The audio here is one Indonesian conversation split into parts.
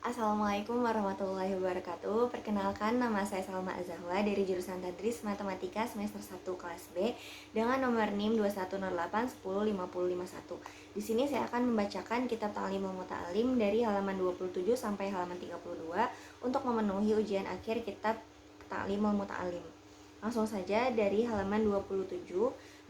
Assalamualaikum warahmatullahi wabarakatuh. Perkenalkan, nama saya Salma Azahwa dari jurusan Tadris Matematika semester 1 kelas B dengan nomor NIM 2108105051. Di sini saya akan membacakan kitab Ta'limul Muta'alim dari halaman 27 sampai halaman 32 untuk memenuhi ujian akhir kitab Ta'limul Muta'alim. Langsung saja dari halaman 27.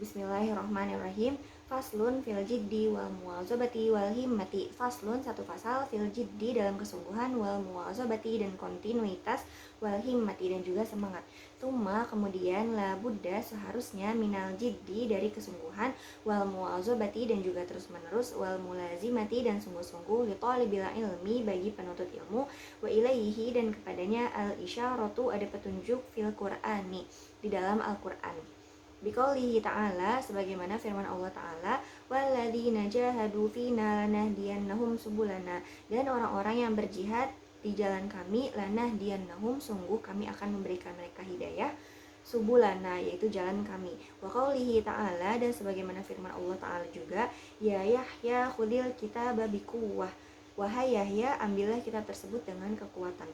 Bismillahirrahmanirrahim. Faslun fil jiddi wal muwazabati wal himmati. Faslun, satu pasal, fil jiddi dalam kesungguhan, wal muwazabati dan kontinuitas, wal himmati dan juga semangat. Tuma kemudian, la buddha seharusnya, minal jiddi dari kesungguhan, wal muwazabati dan juga terus menerus, wal mulazimati dan sungguh-sungguh, li talibil ilmi bagi penuntut ilmu, wa ilaihi dan kepadanya, al isyaratu ada petunjuk, fil qur'ani di dalam Al-Qur'an. Biqaulihi ta'ala, sebagaimana firman Allah Ta'ala, walladzina jahadu fina lanahdiyannahum subulana, dan orang-orang yang berjihad di jalan kami, lanahdiyannahum sungguh kami akan memberikan mereka hidayah, subulana yaitu jalan kami. Wa qaulihi ta'ala, dan sebagaimana firman Allah Ta'ala juga, ya Yahya khudil kitaba biquwwah, wahai Yahya ambillah kitab tersebut dengan kekuatan.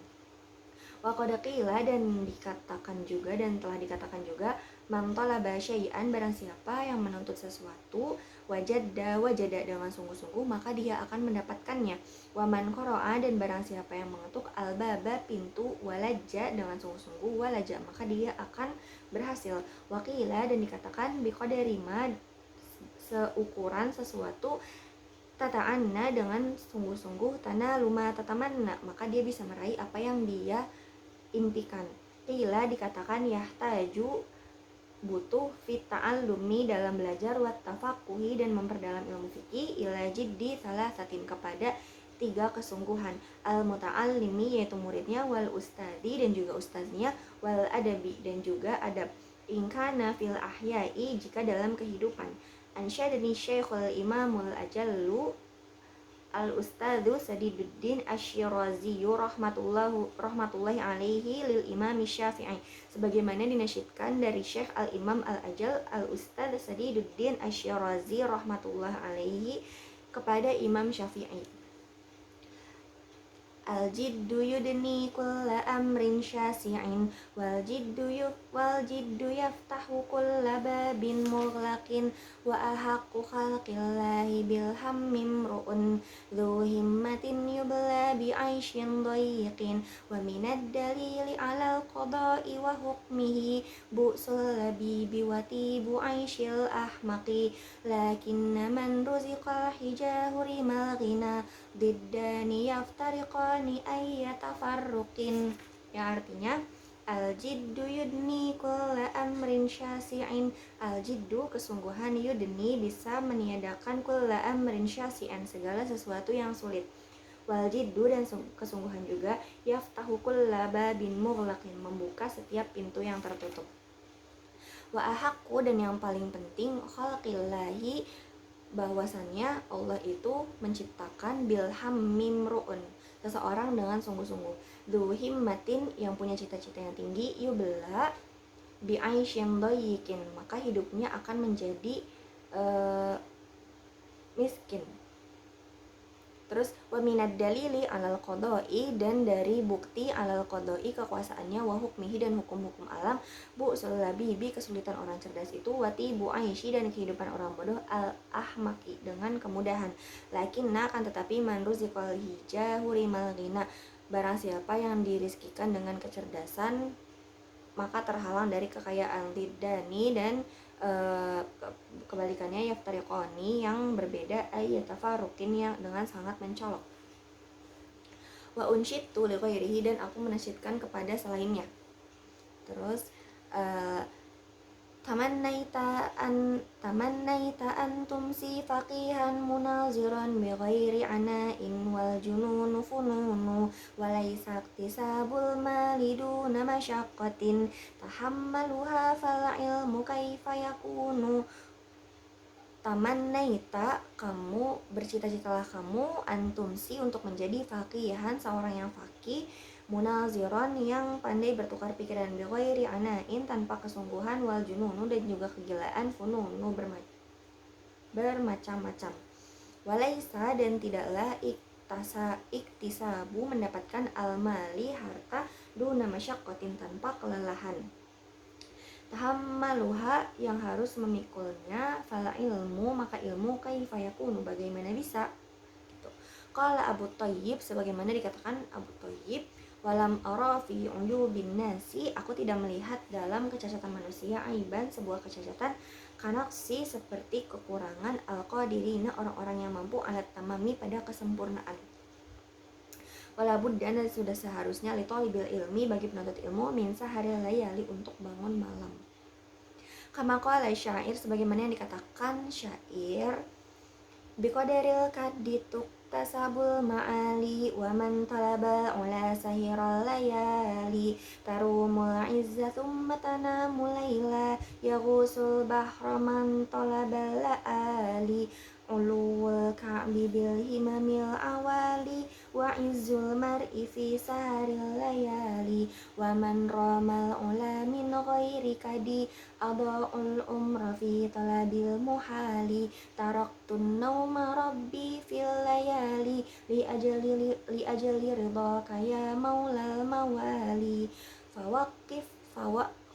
Wa qad qila dan dikatakan juga dan telah dikatakan juga, man talaba syai'an barang siapa yang menuntut sesuatu, wajada dengan sungguh-sungguh maka dia akan mendapatkannya. Wa man qara'a dan barang siapa yang mengetuk al-baba pintu, walajja dengan sungguh-sungguh, walajja maka dia akan berhasil. Wa qila dan dikatakan biqadari ma seukuran sesuatu, tata'anna dengan sungguh-sungguh, tanah luma tatamanna maka dia bisa meraih apa yang dia impikan. Qila dikatakan yahtaju butuh fit ta'allumi dalam belajar, wat tafaqquhi dan memperdalam ilmu fikih, ila jiddi salasatin kepada 3 kesungguhan, al muta'allimi yaitu muridnya, wal ustadi dan juga ustaznya, wal adabi dan juga adab, ingkana fil ahyai jika dalam kehidupan. Ansyadani syekhul imamul ajallu Al-Ustadzu Sadiduddin Asy-Syirazi rahmatullahi alaihi lil Imam Syafi'i, sebagaimana dinasyidkan dari Syekh Al-Imam Al-Ajal Al-Ustadz Sadiduddin Asy-Syirazi rahmatullahi alaihi kepada Imam Syafi'i. Al-jiddu yudni kulla amrin syasi'in, wal jiddu yaftahu kulla babin mughlaqin, wa ahaqqu khalqillahi bil hammim ru'un dhu himmatin yubla bi 'aishin dayiqin, wa minad dalili 'alal qada'i wa hukmihi bu'sul labibi wa tibu 'aishil ahmaqi, lakinna man ruziqal hijahu rimal ghina diddani yaftariqani ayyatafarruqin, yang artinya al-jiddu yudni kulla amrin syasi'in. Al-jiddu kesungguhan, yudni bisa meniadakan kulla amrin syasi'an segala sesuatu yang sulit. Wal jiddu dan kesungguhan juga, yaftahu kulla babin mughlaqin membuka setiap pintu yang tertutup. Wa ahaqqu dan yang paling penting, khalqillahi bahwasannya Allah itu menciptakan bilham mimru'un seseorang dengan sungguh-sungguh, dhu himmatin yang punya cita-cita yang tinggi, yubla bi aisyin dayikin maka hidupnya akan menjadi miskin. Terus wa minad dalili alal qada'i dan dari bukti alal qada'i kekuasaannya, wa hukmihi dan hukum-hukum alam, bu sulabibi kesulitan orang cerdas itu, wati bu aishi dan kehidupan orang bodoh, al ahmaki dengan kemudahan. Lakinna kan tetapi man ruziqal hijahu rimal ghina barang siapa yang dirizkikan dengan kecerdasan maka terhalang dari kekayaan. Lidani dan kebalikannya yaftariqani yang berbeda, ayyatafaruqin yang dengan sangat mencolok. Wa unsyidtu li ghairihi dan aku menasyidkan kepada selainnya. Terus tamannaita an tumsi faqihan munaziran bi ghairi ana'in wal jununu fununu wa laysa iktisabul mali duna masyaqqatin tahammaluha fal ilmu kaifa yakunu. Tamannaita kamu bercita-citalah kamu, antumsi untuk menjadi faqihan seorang yang faqih, munaziron yang pandai bertukar pikiran, bi ghairi ana'in tanpa kesungguhan, wal jununu dan juga kegilaan, fununu bermacam-macam. Walaisa dan tidaklah iktisabu mendapatkan al-mali harta duna masyaqqatin tanpa kelelahan. Tahammaluha yang harus memikulnya, fala ilmu maka ilmu kaifa yakunu bagaimana bisa gitu. Qala Abu Thayyib sebagaimana dikatakan Abu Thayyib, walam ara fi uyubin nasi, aku tidak melihat dalam kecacatan manusia aiban sebuah kecacatan, kanaksi seperti kekurangan al-qadirina orang-orang yang mampu alat tamami pada kesempurnaan. Walabud dan sudah seharusnya li talibil ilmi bagi penuntut ilmu min saharil layali untuk bangun malam. Kama qala syair sebagaimana yang dikatakan syair, biqadaril kaddi tasabul ma'ali wa man talaba ula sahiral layali tarumul izza thumma tanamul layla yaghusul bahra man talabal la'ali ulul ka'bi bil himamil awali wa izzul mar'i fi saharil layali wa man ramal ula min ghairi kadi adha'ul umra fi talabil muhali taraktun nauma rabbi fil layali li ajali ridhaka ya maulal mawali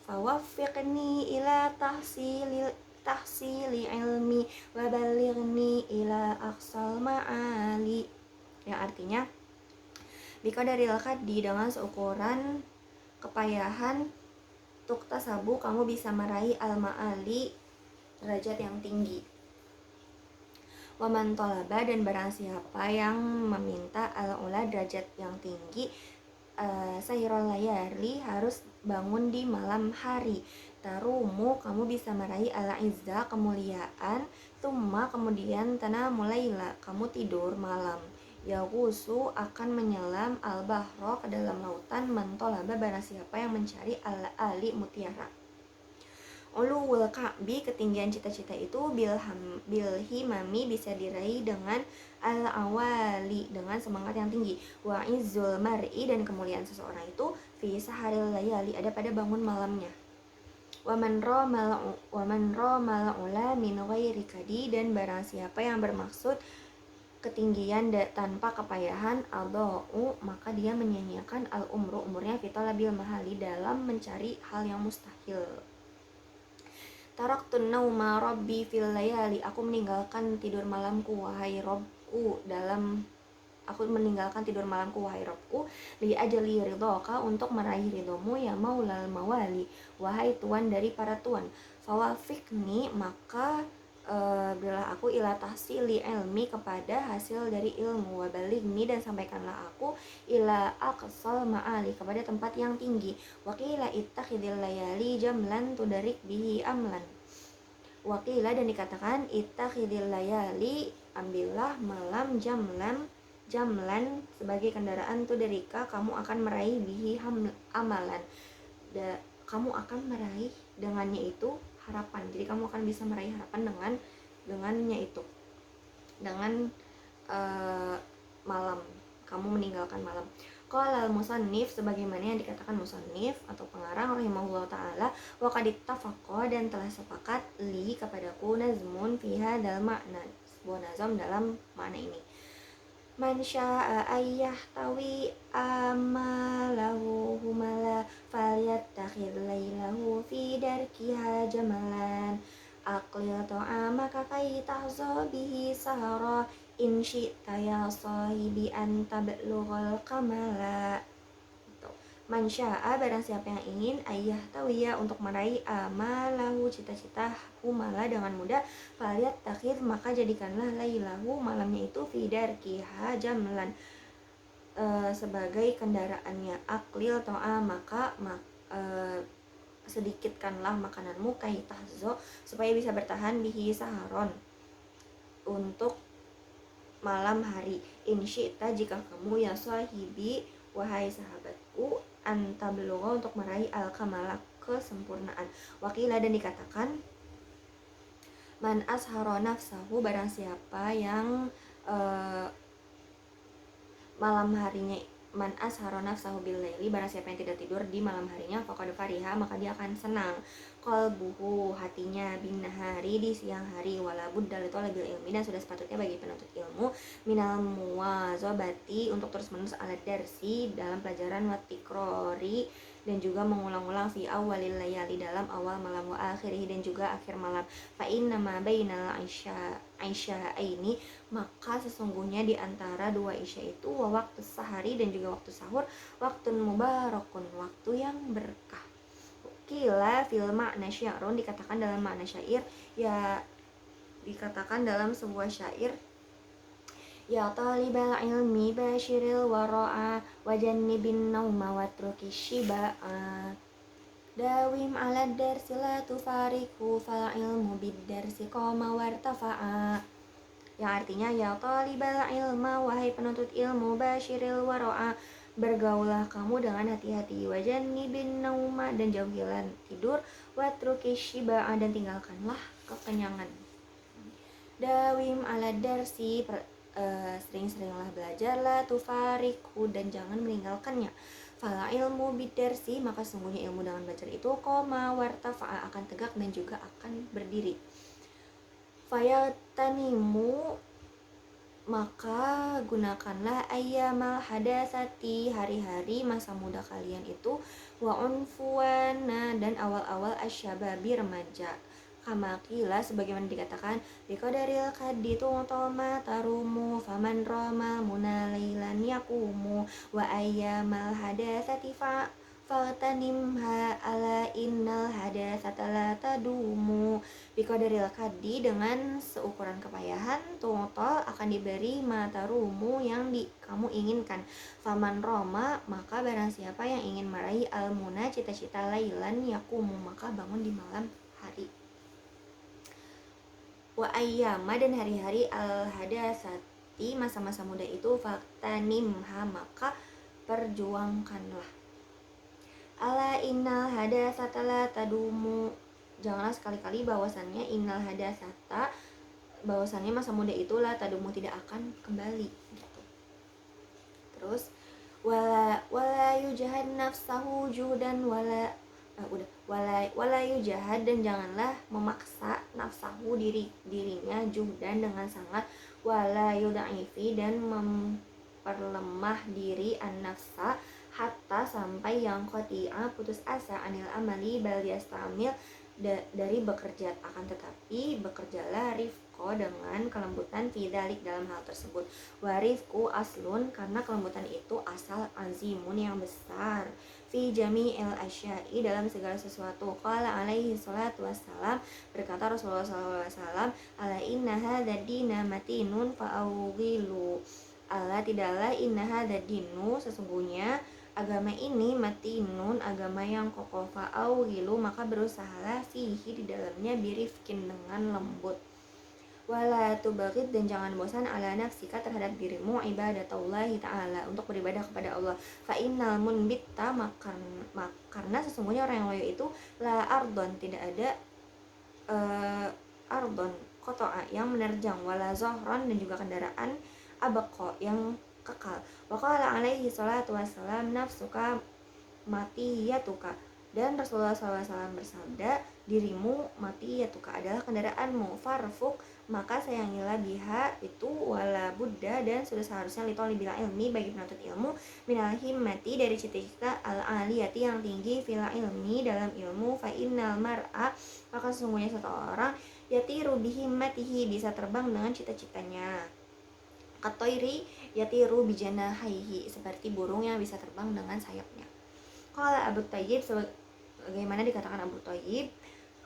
fawaffiqni ila tahsili ilmi wa balighni ila aqsal ma'ali, yang artinya biqadaril kaddi dengan seukuran kepayahan tuktasabu kamu bisa meraih al-ma'ali derajat yang tinggi. Waman tolaba dan barang siapa yang meminta al-ula derajat yang tinggi, sahirul layali harus bangun di malam hari. Tarumu kamu bisa meraih al-izza kemuliaan, tumma kemudian tanamulaila kamu tidur malam. Yaghusu akan menyelam al-bahro ke dalam lautan, mentolaba barang siapa yang mencari al-ali mutiara. Ulul ka'bi ketinggian cita-cita itu bilhimami bisa diraih dengan al-awali dengan semangat yang tinggi. Wa izzul mar'i dan kemuliaan seseorang itu fi saharil layali ada pada bangun malamnya. Wa man ramal ula min ghairi kadi dan barang siapa yang bermaksud ketinggian tanpa kepayahan adau maka dia menyia-nyiakan al-umru umurnya fi talabil mahali dalam mencari hal yang mustahil. Taraktun nauma rabbi fil layali aku meninggalkan tidur malamku wahai Robku wahai Robku li ajali ridhoka untuk meraih ridhomu ya maulal mawali wahai tuan dari para tuan. Fawafikni maka berilah aku ila tahsili ilmi kepada hasil dari ilmu, wa balighni dan sampaikanlah aku ila aqsal ma'ali kepada tempat yang tinggi. Waqila ittakhidil layali jamlan tudarik bihi amlan. Waqila dan dikatakan ittakhidil layali ambillah malam jamlan sebagai kendaraan tudarika kamu akan meraih bihi amalan. Kamu akan meraih dengannya itu harapan. Jadi kamu akan bisa meraih harapan dengannya itu. Dengan malam, kamu meninggalkan malam. Qala al-musannif sebagaimana yang dikatakan musannif atau pengarang rahimahullah taala, wa qad ittafaqa dan telah sepakat li kepadaku nazmun fi hadzal makna, sebuah nazam dalam makna ini. Man syaa ayyahtawi amalahu humala falyattakhidh laylahu fi darkiha jamalan aqlil ta'amaka kay tahza bihi sahara in syi'ta ya sahibi an tablughal kamala. Man syaa barang siapa yang ingin ayah tawiya untuk meraih amalahu cita-cita humala dengan mudah, faliat takhir maka jadikanlah lailahu malamnya itu fidarkiha jamlan sebagai kendaraannya, aklil to'a maka sedikitkanlah makananmu kai tahzo supaya bisa bertahan bihi saharon untuk malam hari. Insyita jika kamu ya sahibi wahai sahabatku antabluga untuk meraih al-kamala kesempurnaan. Wakila dan dikatakan man asharo nafsahu barang siapa yang malam harinya man asharo nafsahu bil laili barang siapa yang tidak tidur di malam harinya faqad fariha maka dia akan senang. qalbuhu hatinya, bin nahari di siang hari, wala budda itu lebih ilmi dan sudah sepatutnya bagi penuntut ilmu minal muwazabati untuk terus menerus ala darsi dalam pelajaran watikrori dan juga mengulang-ulang fi awalil layali dalam awal malam wa akhirih dan juga akhir malam. Fa inna ma bainal isya ini maka sesungguhnya di antara dua isya itu wa waktu sahari dan juga waktu sahur waktu mubarakun waktu yang berkah. Kila fil makna syairun dikatakan dalam makna syair ya dikatakan dalam sebuah syair ya talibal ilmi basyiril wara'a wajannibin nauma watruki shiba'a dawim ala darsi la tufariku fal ilmu bid darsi qama wartafa'a yang artinya ya talibal ilma wahai penuntut ilmu basyiril wara'a bergaulah kamu dengan hati-hati wajannibin nauma dan jauhilah tidur watruki shiba'a dan tinggalkanlah kekenyangan dawim ala darsi sering-seringlah belajarlah tufariku dan jangan meninggalkannya fala ilmu bidarsi maka sungguhnya ilmu dengan belajar itu koma wartafa'a akan tegak dan juga akan berdiri fayatanimu maka gunakanlah ayyamal hadasati hari-hari masa muda kalian itu wa unfuwana dan awal-awal asyababi remaja kama qila sebagaimana dikatakan biqadaril qaddi tu'tama tarumu faman ramal munalailan yaqumu wa ayyamal hadatsati faltanimha ala innal hadatsata la tadumu biqadaril qaddi dengan seukuran kepayahan tu'tal akan diberi matarumu yang kamu inginkan faman roma maka barang siapa yang ingin meraih almuna cita-cita lailan yaqumu maka bangun di malam hari wa ayyama dan hari-hari al hadasati masa-masa muda itu faktanimha maka perjuangkanlah ala innal hadasata la tadumu janganlah sekali-kali bahwasannya innal hadasata bahwasannya masa muda itu la tadumu tidak akan kembali gitu. Terus wala yujahad nafsahu juhdan wala yujahad dan janganlah memaksa nafsahu dirinya juhdan dengan sangat wala yudaifi dan memperlemah diri an-nafsa hatta sampai yang qati'a putus asa anil amali bal yastamil dari bekerja akan tetapi bekerjalah rifqo dengan kelembutan fidalik dalam hal tersebut warifku aslun karena kelembutan itu asal azimun yang besar fi jami'il asya'i dalam segala sesuatu qala alaihi salatu wassalam berkata Rasulullah SAW ala inna hadha dina matinun fa'awgilu ala tidaklah inna hadha dinu sesungguhnya agama ini matinun agama yang kokoh fa'awgilu maka berusahalah fihi di dalamnya birifkin dengan lembut wala tubaghid dan jangan bosan ala nafsika terhadap dirimu ibadatullahi ta'ala untuk beribadah kepada Allah fa innal munbitta karena sesungguhnya orang yang loyo itu la ardon tidak ada ardon kotoa yang menerjang wala zohron dan juga kendaraan abaqo yang kekal wa qala alaihi salatu wassalam nafsuka matiyatuka dan Rasulullah SAW bersabda dirimu matiyatuka adalah kendaraanmu farfuk maka sayangilah biha itu wala buddha dan sudah seharusnya litoli bila ilmi bagi penuntut ilmu minal himmati dari cita-cita al-aliyati yang tinggi fil ilmi dalam ilmu fa innal mar'a maka sesungguhnya seseorang yatiru bihimmatihi bisa terbang dengan cita-citanya katoiri yatiru bijanahaihi seperti burung yang bisa terbang dengan sayapnya. Qala Abu Thayyib sebagaimana dikatakan Abu Thayyib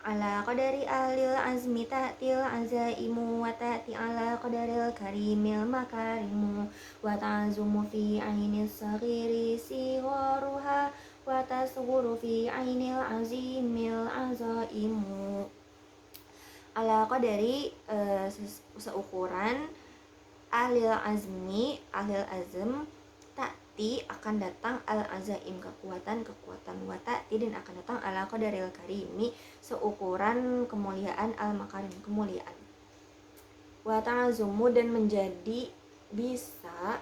ala qadari ahlil azmi ta'til azaimu wa ta'ti ala qadaril karimil makarimu wa ta'azumu fi ainil saghiri sigharuha wa tasghuru fi ainil azimil azaimu ala qadari seukuran ahlil azmi ahlil azm akan datang al-azaim kekuatan wata'ti dan akan datang ala qadaril karimi seukuran kemuliaan al-makarim kemuliaan wa ta'azumu dan menjadi bisa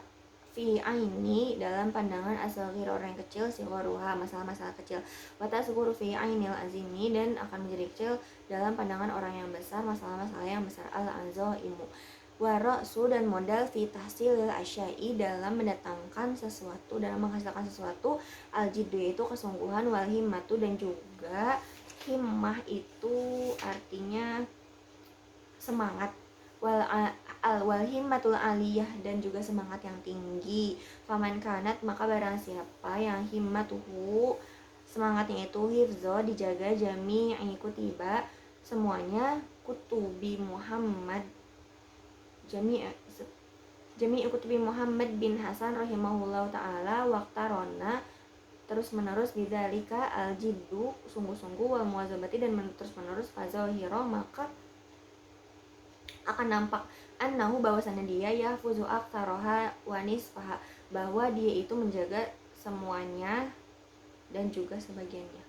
fi aini dalam pandangan asal orang yang kecil, sigharuha masalah-masalah kecil, wa tasghuru fi ainil azimi dan akan menjadi kecil dalam pandangan orang yang besar, masalah-masalah yang besar. Al azaimu wa ra'su dan modal fi tahsilil asyai dalam mendatangkan sesuatu, dalam menghasilkan sesuatu. Al jiddu yaitu kesungguhan, wal himmatu dan juga himmah itu artinya semangat, wal himmatul aliyah dan juga semangat yang tinggi. Faman kanat maka barang siapa yang himmatuhu semangatnya itu hifzo dijaga, jami kutiba semuanya, kutubi Muhammad jami kutubi Muhammad bin Hasan rahimahullah ta'ala waktarona terus menerus bidzalika al jiddu sungguh-sungguh, wal muwazabati dan terus menerus fazahiro maka akan nampak annahu bahwasannya dia yahfuzu aktaroha wanisfaha bahwa dia itu menjaga semuanya dan juga sebagiannya.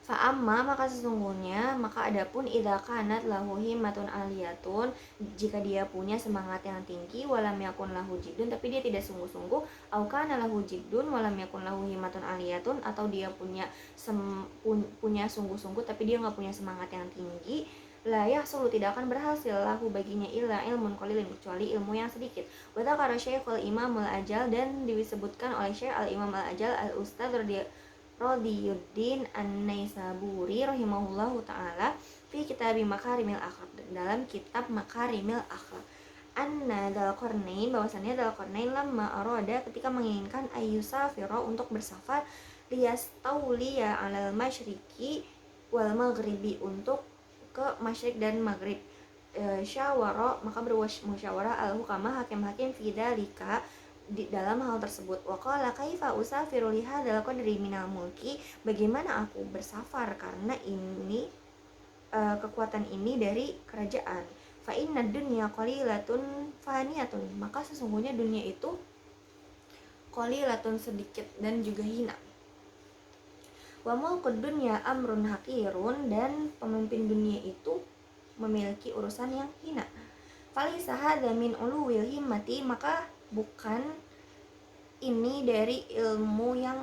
Fa'amma maka sesungguhnya, maka adapun idza kanat lahu himmatun aliyatun jika dia punya semangat yang tinggi, walam yakun lahu jiddun tapi dia tidak sungguh-sungguh, au kana lahu jiddun walam yakun lahu himmatun aliyatun atau dia punya sungguh-sungguh tapi dia nggak punya semangat yang tinggi, la yahsulu tidak akan berhasil lahu baginya illa ilmun qalilin kecuali ilmu yang sedikit. Wa dzakara Syekhul Imam Al-Ajal dan disebutkan oleh Syekh Al-Imam Al-Ajal Al-Ustaz Radiyuddin An-Naisaburi rahimahullahu ta'ala fi kitab Makarimil Akhlaq dalam kitab Makarimil Akhlaq anna Dzulqarnain bahwasannya Dzulqarnain lamma arada ketika menginginkan ayyusafira untuk bersafar liyastauliya alal masyriqi wal maghribi untuk ke masyrik dan maghrib, syawara maka bermusyawarah al hukama hakim-hakim fi dzalika di dalam hal tersebut. Waqala kaifa usafiru li hadzal qadri minal mulki bagaimana aku bersafar karena ini kekuatan ini dari kerajaan. Fa inna dunya qalilatun faniyatun maka sesungguhnya dunia itu qalilatun sedikit dan juga hina. Wa mulkud dunya amrun haqirun dan pemimpin dunia itu memiliki urusan yang hina. Falisa hadza min uluwil himmati maka bukan ini dari ilmu yang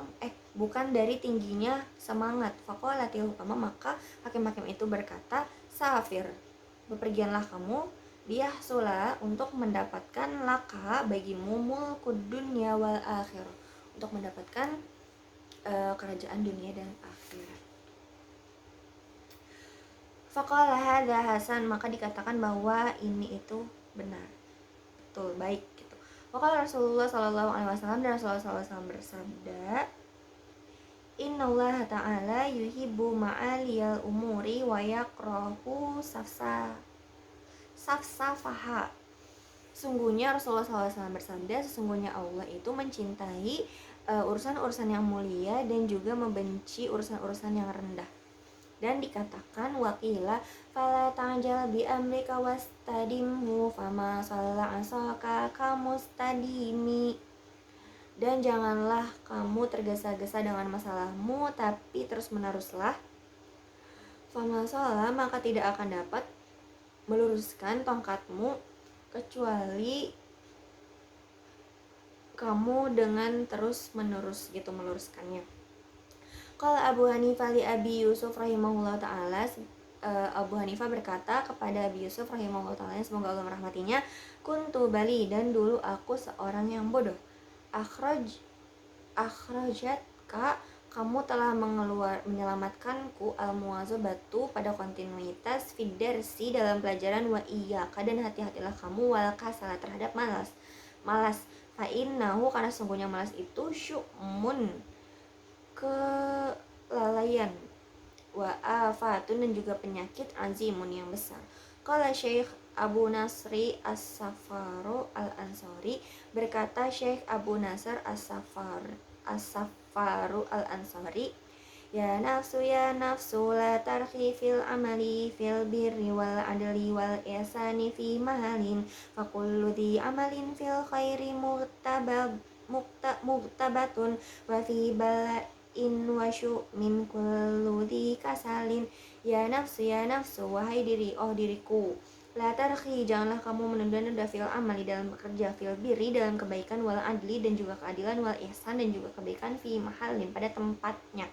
bukan dari tingginya semangat. Faqalatil hukama maka hakim-hakim itu berkata, safir bepergianlah kamu liyahsula untuk mendapatkan laka bagimu mulkud dunya wal akhir untuk mendapatkan kerajaan dunia dan akhirat. Faqala hadza hasan maka dikatakan bahwa ini itu benar, betul, baik gitu. Maka Rasulullah SAW dan Rasulullah SAW bersabda, Innallaha ta'ala yuhibbu ma'aliyal umuri wa yakrahu safsafaha. Sungguhnya Rasulullah SAW bersabda, sesungguhnya Allah itu mencintai urusan-urusan yang mulia dan juga membenci urusan-urusan yang rendah. Dan dikatakan waqila fala ta'jal bi amrika wastadimhu fama salla asaka kamustadimi. Dan janganlah kamu tergesa-gesa dengan masalahmu tapi terus-meneruslah. Fama salla maka tidak akan dapat meluruskan tongkatmu kecuali kamu dengan terus-menerus gitu meluruskannya. Qala Abu Hanifah li Abi Yusuf rahimahullah ta'ala, Abu Hanifah berkata kepada Abi Yusuf rahimahullah ta'ala, semoga Allah merahmatinya, kuntu bali dan dulu aku seorang yang bodoh. Akhrajatka kamu telah menyelamatkanku al-muwazabatu pada kontinuitas fidersi dalam pelajaran wa iyyaka dan hati-hatilah kamu wal kasala terhadap malas fa innahu karena sungguhnya malas itu syu'mun kelalaian wa afatun dan juga penyakit azimun yang besar. Qala Syekh Abu Nasri As-Safaru Al-Ansari berkata Syekh Abu Nasr As-Safaru Al-Ansari, ya nafsu la tarhi fil amali fil birri wal adli wal ihsani fi mahalin fakullu di amalin fil khairi muktabatun wa fi bala'in wa syu'min kullu di kasalin. Ya nafsu wahai diriku, La tarhi, janganlah kamu menunda-nunda fil amali dalam bekerja, fil birri dalam kebaikan, wal adli dan juga keadilan, wal ihsan dan juga kebaikan, fi mahallin pada tempatnya.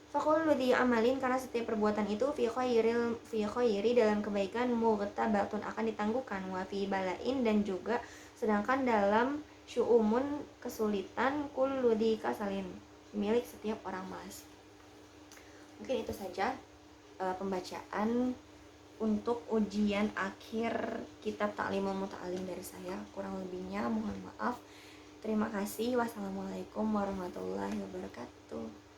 Fakul di amalin, karena setiap perbuatan itu fi khairi dalam kebaikan, mughtabatun akan ditangguhkan, wa fi balain dan juga sedangkan dalam syu'umun kesulitan, kullu di kasalin milik setiap orang malas. Mungkin itu saja pembacaan untuk ujian akhir kitab Ta'limul Muta'alim dari saya. Kurang lebihnya mohon maaf. Terima kasih. Wassalamualaikum warahmatullahi wabarakatuh.